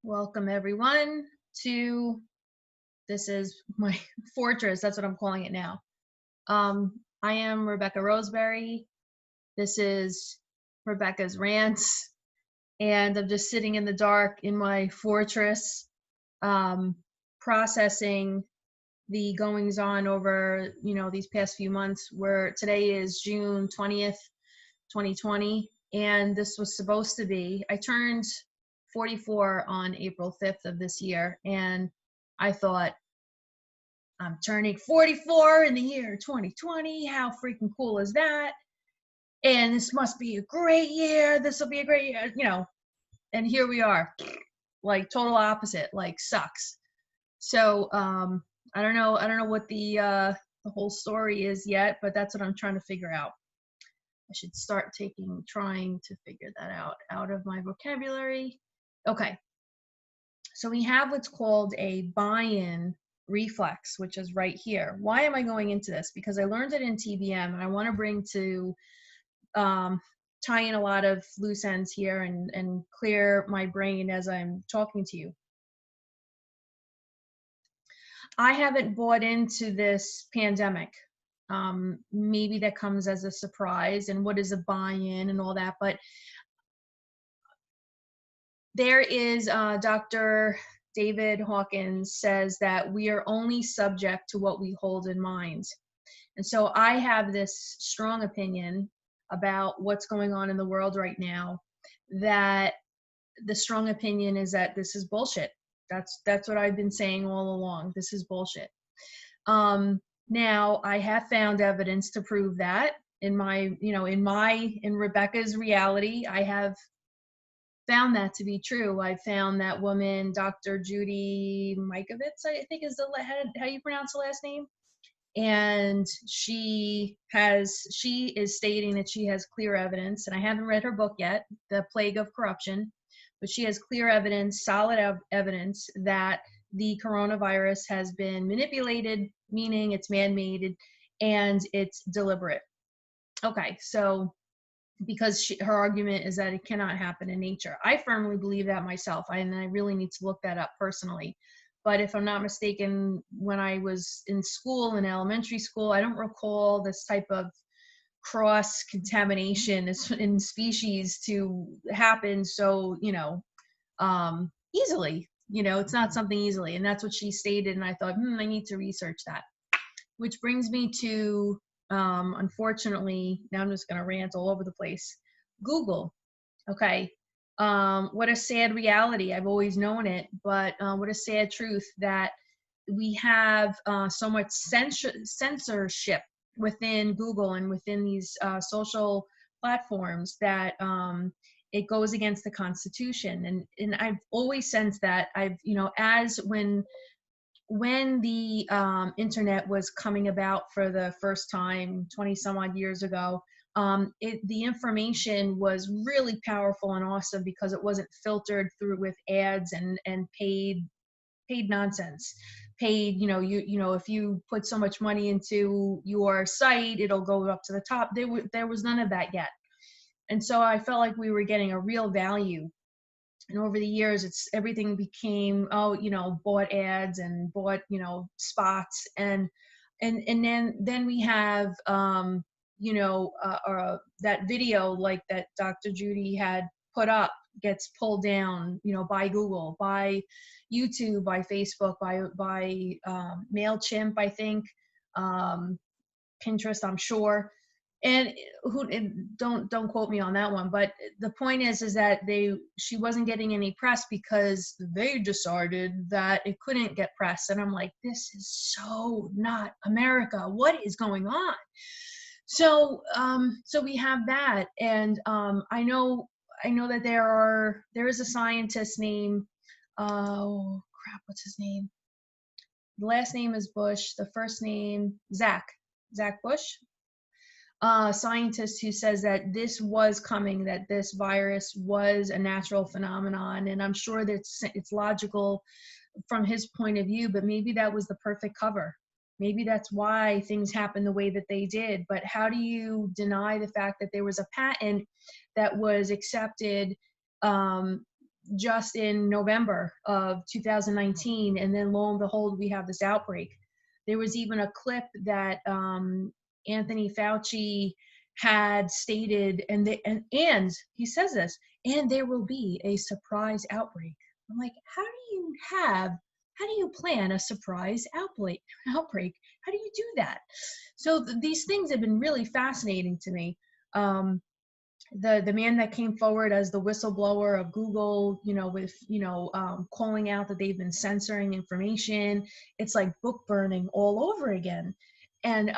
Welcome everyone to, this is my fortress, that's what I'm calling it now. I am Rebecca Roseberry. This is Rebecca's Rants, and I'm just sitting in the dark in my fortress, processing the goings on over, these past few months, where today is June 20th, 2020, and this was supposed to be, I turned 44 on April 5th of this year, and I thought, I'm turning 44 in the year 2020. How freaking cool is that? And this must be a great year. This will be a great year, and here we are, like total opposite, like sucks. So I don't know what the whole story is yet, but that's what I'm trying to figure out. I should start trying to figure that out of my vocabulary. Okay. So we have what's called a buy-in reflex, which is right here. Why am I going into this? Because I learned it in TBM, and I want to bring to tie in a lot of loose ends here and clear my brain as I'm talking to you. I haven't bought into this pandemic. Maybe that comes as a surprise, and what is a buy-in and all that, but there is Dr. David Hawkins says that we are only subject to what we hold in mind. And so I have this strong opinion about what's going on in the world right now, that the strong opinion is that this is bullshit. That's what I've been saying all along. This is bullshit. Now I have found evidence to prove that in Rebecca's reality. I have found that to be true. I found that woman, Dr. Judy Mycav, I think is how you pronounce the last name. And she is stating that she has clear evidence, and I haven't read her book yet, The Plague of Corruption, but she has clear evidence, solid evidence that the coronavirus has been manipulated, meaning it's man-made and it's deliberate. Okay, so because her argument is that it cannot happen in nature. I firmly believe that myself, and I really need to look that up personally. But if I'm not mistaken, when I was in school, in elementary school, I don't recall this type of cross-contamination in species to happen so, easily. It's not something easily, and that's what she stated, and I thought, I need to research that. Which brings me to, unfortunately, now I'm just going to rant all over the place. Google. Okay. What a sad reality. I've always known it, but what a sad truth that we have so much censorship within Google and within these social platforms that it goes against the Constitution. And I've always sensed that. As when the internet was coming about for the first time 20 some odd years ago, the information was really powerful and awesome because it wasn't filtered through with ads and paid nonsense. Paid, if you put so much money into your site, it'll go up to the top. There was none of that yet. And so I felt like we were getting a real value. And over the years, everything became, bought ads and bought, spots. And then we have, that video like that Dr. Judy had put up gets pulled down, by Google, by YouTube, by Facebook, by MailChimp, I think, Pinterest, I'm sure. And don't quote me on that one, but the point is that she wasn't getting any press because they decided that it couldn't get press. And I'm like, this is so not America. What is going on? So we have that, and I know that there is a scientist named, oh crap, what's his name? The last name is Bush. The first name Zack Bush. Scientist who says that this was coming, that this virus was a natural phenomenon, and I'm sure that it's logical from his point of view, but maybe that was the perfect cover. Maybe that's why things happened the way that they did. But how do you deny the fact that there was a patent that was accepted just in November of 2019, and then lo and behold, we have this outbreak. There was even a clip that Anthony Fauci had stated, and he says this, and there will be a surprise outbreak. I'm like, how do you plan a surprise outbreak? How do you do that? So these things have been really fascinating to me. The man that came forward as the whistleblower of Google, with calling out that they've been censoring information. It's like book burning all over again. And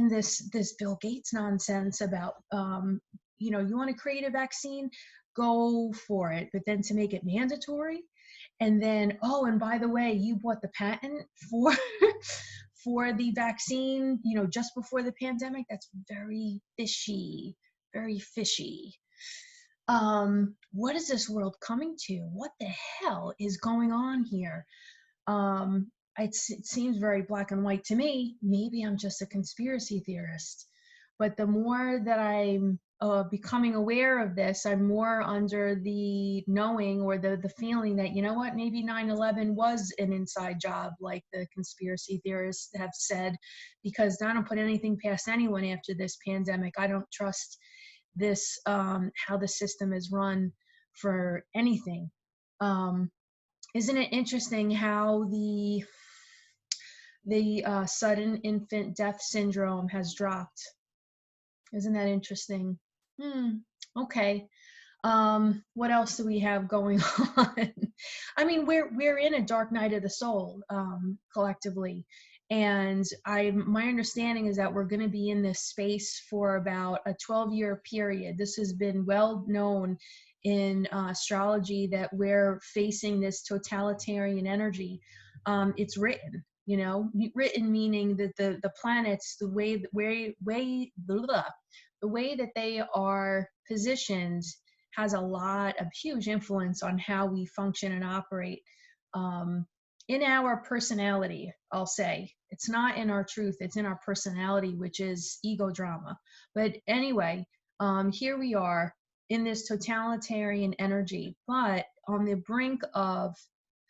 this Bill Gates nonsense about you want to create a vaccine, go for it, but then to make it mandatory, and then, oh, and by the way, you bought the patent for for the vaccine, just before the pandemic. That's very fishy, very fishy. What is this world coming to? What the hell is going on here? It seems very black and white to me. Maybe I'm just a conspiracy theorist, but the more that I'm becoming aware of this, I'm more under the knowing or the feeling that, maybe 9/11 was an inside job, like the conspiracy theorists have said, because I don't put anything past anyone after this pandemic. I don't trust this, how the system is run for anything. Isn't it interesting how the sudden infant death syndrome has dropped? Isn't that interesting? Okay. What else do we have going on? I mean, we're in a dark night of the soul, collectively. And my understanding is that we're going to be in this space for about a 12-year period. This has been well known in astrology, that we're facing this totalitarian energy. It's written, written meaning that the planets, the way that they are positioned has a lot of huge influence on how we function and operate. In our personality, I'll say. It's not in our truth, it's in our personality, which is ego drama. But anyway, here we are in this totalitarian energy, but on the brink of,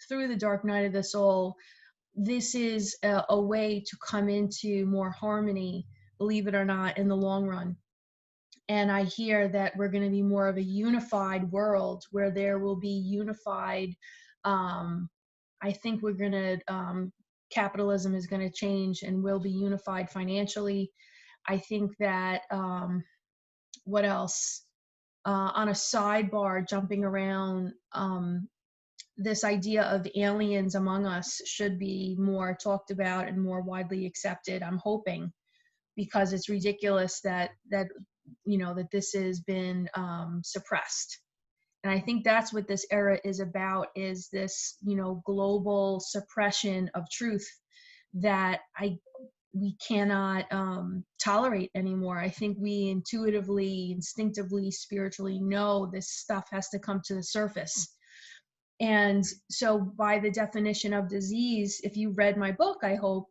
through the dark night of the soul, this is a way to come into more harmony, believe it or not, in the long run. And I hear that we're going to be more of a unified world, where there will be unified, I think we're going to, capitalism is going to change and we'll be unified financially. I think that, what else? On a sidebar, jumping around, this idea of aliens among us should be more talked about and more widely accepted, I'm hoping, because it's ridiculous that this has been suppressed. And I think that's what this era is about, is this, global suppression of truth that we cannot tolerate anymore. I think we intuitively, instinctively, spiritually know this stuff has to come to the surface. And so by the definition of disease, if you read my book, I hope,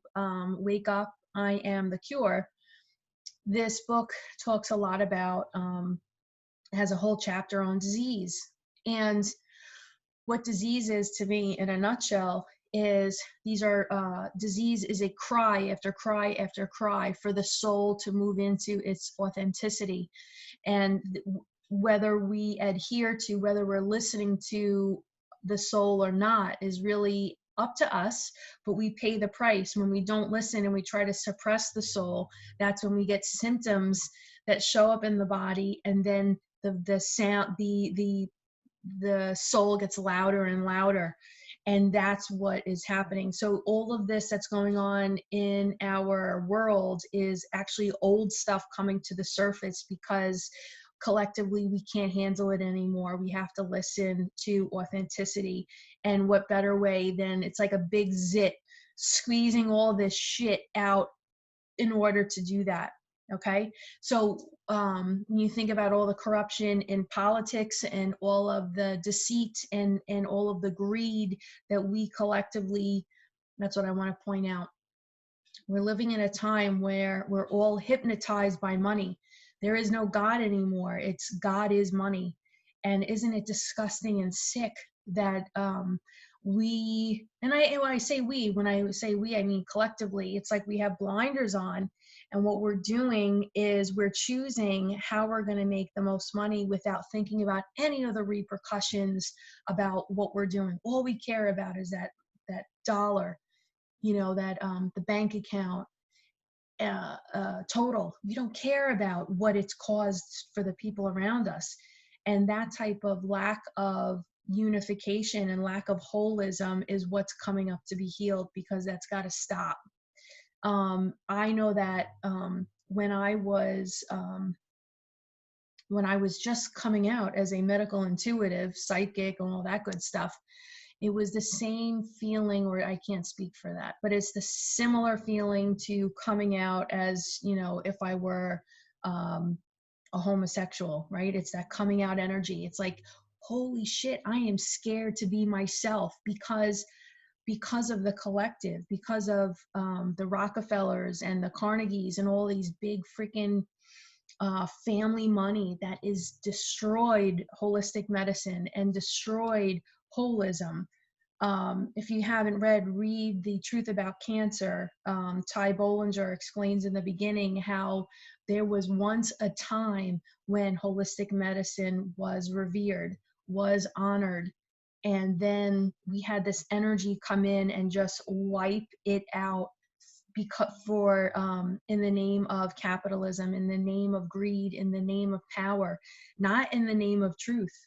Wake Up, I Am the Cure, this book talks a lot about, has a whole chapter on disease. And what disease is to me in a nutshell is disease is a cry after cry after cry for the soul to move into its authenticity. And whether we adhere to, whether we're listening to the soul or not is really up to us, but we pay the price when we don't listen and we try to suppress the soul. That's when we get symptoms that show up in the body, and then the sound, the soul gets louder and louder, and that's what is happening. So all of this that's going on in our world is actually old stuff coming to the surface, because collectively we can't handle it anymore. We have to listen to authenticity. And what better way than, it's like a big zit squeezing all this shit out in order to do that. Okay, so when you think about all the corruption in politics and all of the deceit and all of the greed that we collectively, that's what I want to point out. We're living in a time where we're all hypnotized by money. There is no God anymore. It's God is money. And isn't it disgusting and sick that we, and when I say we, I mean collectively, it's like we have blinders on, and what we're doing is we're choosing how we're going to make the most money without thinking about any of the repercussions about what we're doing. All we care about is that dollar, that the bank account total. We don't care about what it's caused for the people around us. And that type of lack of unification and lack of holism is what's coming up to be healed, because that's got to stop. I know that when I was just coming out as a medical intuitive, psychic, and all that good stuff, it was the same feeling, or I can't speak for that, but it's the similar feeling to coming out as, if I were a homosexual, right? It's that coming out energy. It's like, holy shit, I am scared to be myself because of the collective, because of the Rockefellers and the Carnegies and all these big freaking family money that is destroyed holistic medicine and destroyed holism. If you haven't read The Truth About Cancer. Ty Bollinger explains in the beginning how there was once a time when holistic medicine was revered, was honored, and then we had this energy come in and just wipe it out, because in the name of capitalism, in the name of greed, in the name of power, not in the name of truth.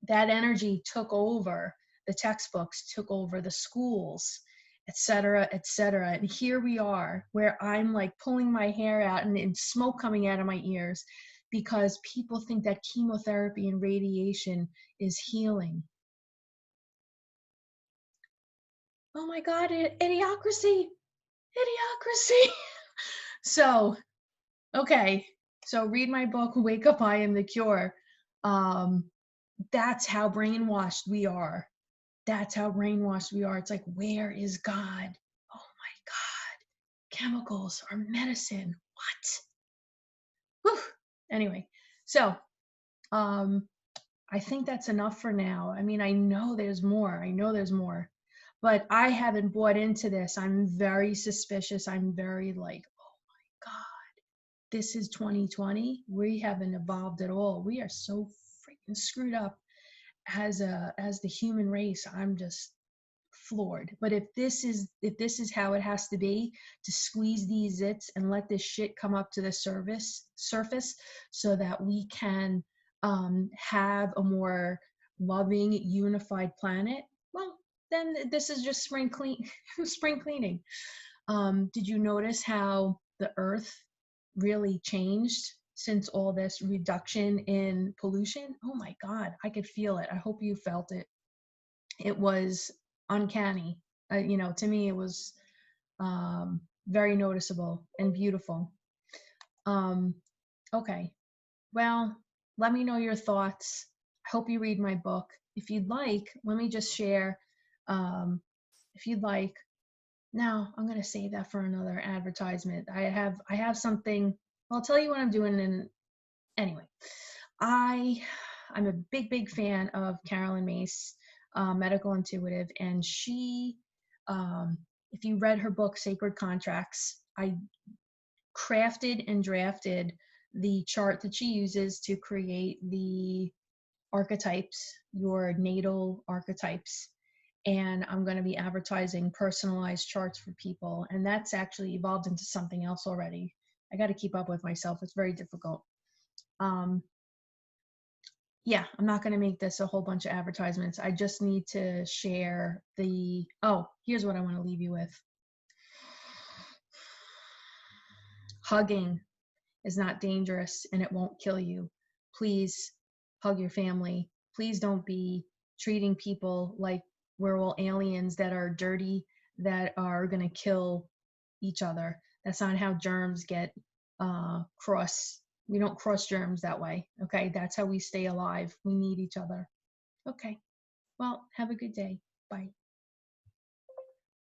That energy took over the textbooks, took over the schools, et cetera, et cetera. And here we are, where I'm like pulling my hair out and smoke coming out of my ears, because people think that chemotherapy and radiation is healing. Oh my God, idiocracy. So, okay. So read my book, Wake Up, I Am the Cure. That's how brainwashed we are. It's like, where is God? Oh my God. Chemicals or medicine. What? Whew. Anyway, so I think that's enough for now. I mean, I know there's more, but I haven't bought into this. I'm very suspicious. I'm very like, oh my God, this is 2020. We haven't evolved at all. We are so freaking screwed up as the human race. I'm just floored. But if this is how it has to be, to squeeze these zits and let this shit come up to the surface so that we can have a more loving, unified planet, well, then this is just spring cleaning. Did you notice how the earth really changed since all this reduction in pollution? Oh my God, I could feel it. I hope you felt it. It was uncanny. To me, it was very noticeable and beautiful. Okay. Well, let me know your thoughts. I hope you read my book. If you'd like, let me just share. If you'd like, now I'm going to save that for another advertisement. I have something. I'll tell you what I'm doing. Anyway, I'm a big fan of Carolyn Mace, medical intuitive, and she, if you read her book Sacred Contracts, I crafted and drafted the chart that she uses to create the archetypes, your natal archetypes. And I'm going to be advertising personalized charts for people. And that's actually evolved into something else already. I got to keep up with myself. It's very difficult. Yeah, I'm not going to make this a whole bunch of advertisements. I just need to share here's what I want to leave you with. Hugging is not dangerous and it won't kill you. Please hug your family. Please don't be treating people like we're all aliens that are dirty, that are going to kill each other. That's not how germs get cross. We don't cross germs that way. Okay, that's how we stay alive. We need each other. Okay, well, have a good day. Bye.